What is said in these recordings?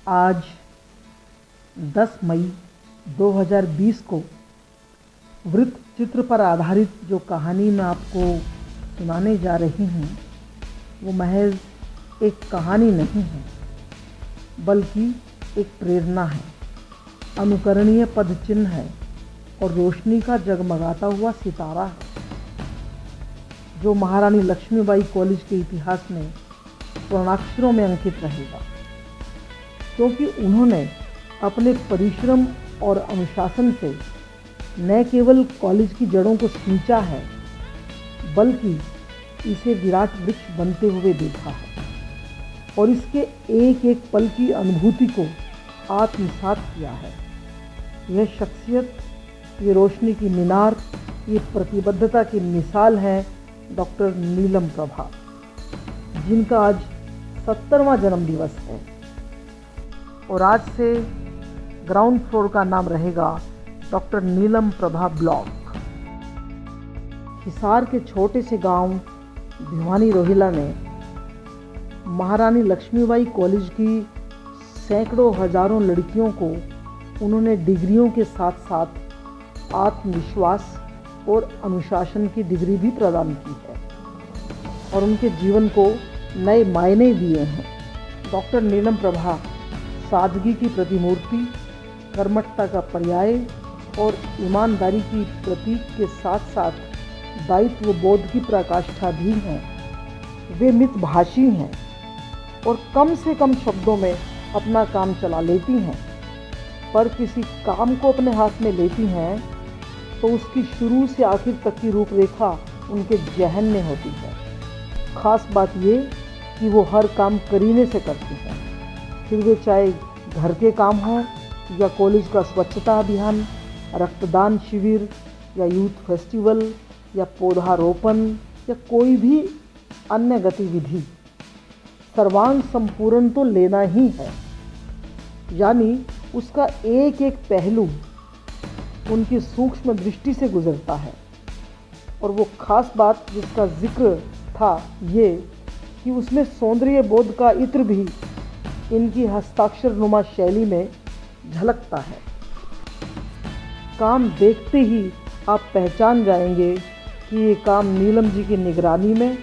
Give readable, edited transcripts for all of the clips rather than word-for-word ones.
आज 10 मई 2020 को वृत्त चित्र पर आधारित जो कहानी मैं आपको सुनाने जा रही हूँ वो महज एक कहानी नहीं है, बल्कि एक प्रेरणा है, अनुकरणीय पदचिन्ह है और रोशनी का जगमगाता हुआ सितारा है, जो महारानी लक्ष्मीबाई कॉलेज के इतिहास में स्वर्णाक्षरों में अंकित रहेगा, क्योंकि उन्होंने अपने परिश्रम और अनुशासन से न केवल कॉलेज की जड़ों को सींचा है, बल्कि इसे विराट वृक्ष बनते हुए देखा है और इसके एक एक पल की अनुभूति को आत्मसात किया है। यह शख्सियत, ये रोशनी की मीनार, ये प्रतिबद्धता की मिसाल है डॉक्टर नीलम प्रभा, जिनका आज 70वां जन्मदिवस है और आज से ग्राउंड फ्लोर का नाम रहेगा डॉक्टर नीलम प्रभा ब्लॉक। हिसार के छोटे से गांव भिवानी रोहिला में महारानी लक्ष्मीबाई कॉलेज की सैकड़ों हजारों लड़कियों को उन्होंने डिग्रियों के साथ साथ आत्मविश्वास और अनुशासन की डिग्री भी प्रदान की है और उनके जीवन को नए मायने दिए हैं। डॉक्टर नीलम प्रभा सादगी की प्रतिमूर्ति, कर्मठता का पर्याय और ईमानदारी की प्रतीक के साथ साथ दायित्व बोध की पराकाष्ठा भी हैं। वे मितभाषी हैं और कम से कम शब्दों में अपना काम चला लेती हैं, पर किसी काम को अपने हाथ में लेती हैं तो उसकी शुरू से आखिर तक की रूपरेखा उनके जहन में होती है। खास बात ये कि वो हर काम करीने से करती हैं, फिर वे चाहे घर के काम हों या कॉलेज का स्वच्छता अभियान, रक्तदान शिविर या यूथ फेस्टिवल या पौधारोपण या कोई भी अन्य गतिविधि, सर्वांग संपूर्ण तो लेना ही है। यानी उसका एक एक पहलू उनकी सूक्ष्म दृष्टि से गुजरता है। और वो खास बात जिसका जिक्र था ये कि उसमें सौंदर्य बोध का इत्र भी इनकी हस्ताक्षर नुमा शैली में झलकता है। काम देखते ही आप पहचान जाएंगे कि ये काम नीलम जी की निगरानी में,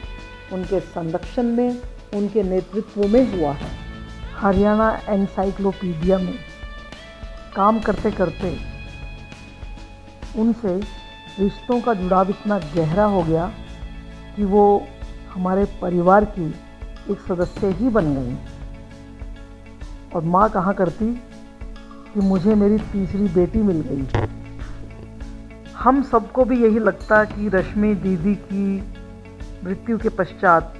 उनके संरक्षण में, उनके नेतृत्व में हुआ है। हरियाणा एनसाइक्लोपीडिया में काम करते करते उनसे रिश्तों का जुड़ाव इतना गहरा हो गया कि वो हमारे परिवार की एक सदस्य ही बन गई। और माँ कहा करती कि मुझे मेरी तीसरी बेटी मिल गई। हम सबको भी यही लगता कि रश्मि दीदी की मृत्यु के पश्चात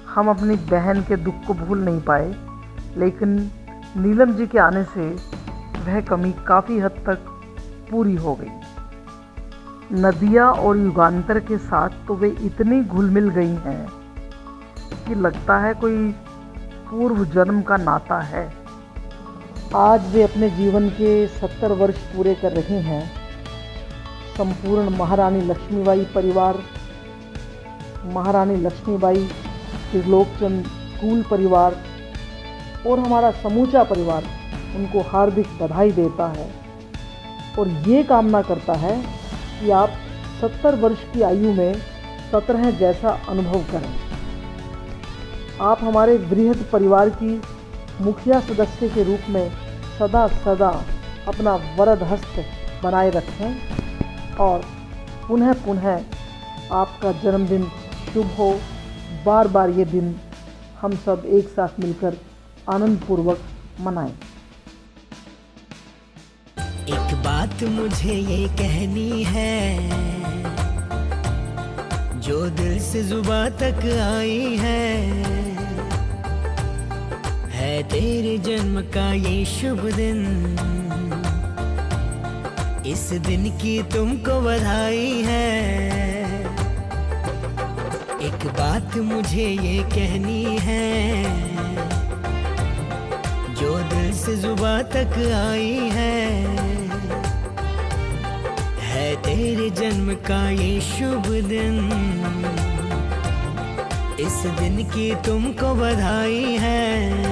हम अपनी बहन के दुख को भूल नहीं पाए, लेकिन नीलम जी के आने से वह कमी काफ़ी हद तक पूरी हो गई। नदिया और युगांतर के साथ तो वे इतनी घुल मिल गई हैं कि लगता है कोई पूर्व जन्म का नाता है। आज वे अपने जीवन के 70 वर्ष पूरे कर रहे हैं। संपूर्ण महारानी लक्ष्मीबाई परिवार, महारानी लक्ष्मीबाई त्रिलोकचंद स्कूल परिवार और हमारा समूचा परिवार उनको हार्दिक बधाई देता है और ये कामना करता है कि आप 70 वर्ष की आयु में 17 जैसा अनुभव करें। आप हमारे बृहद परिवार की मुखिया सदस्य के रूप में सदा सदा अपना वरद हस्त बनाए रखें और पुनः पुनः आपका जन्मदिन शुभ हो। बार बार ये दिन हम सब एक साथ मिलकर आनंदपूर्वक मनाएं। एक बात मुझे ये कहनी है, जो दिल से जुबां तक आई है तेरे जन्म का ये शुभ दिन, इस दिन की तुमको बधाई है। एक बात मुझे ये कहनी है, जो दिल से जुबां तक आई है तेरे जन्म का ये शुभ दिन, इस दिन की तुमको बधाई है।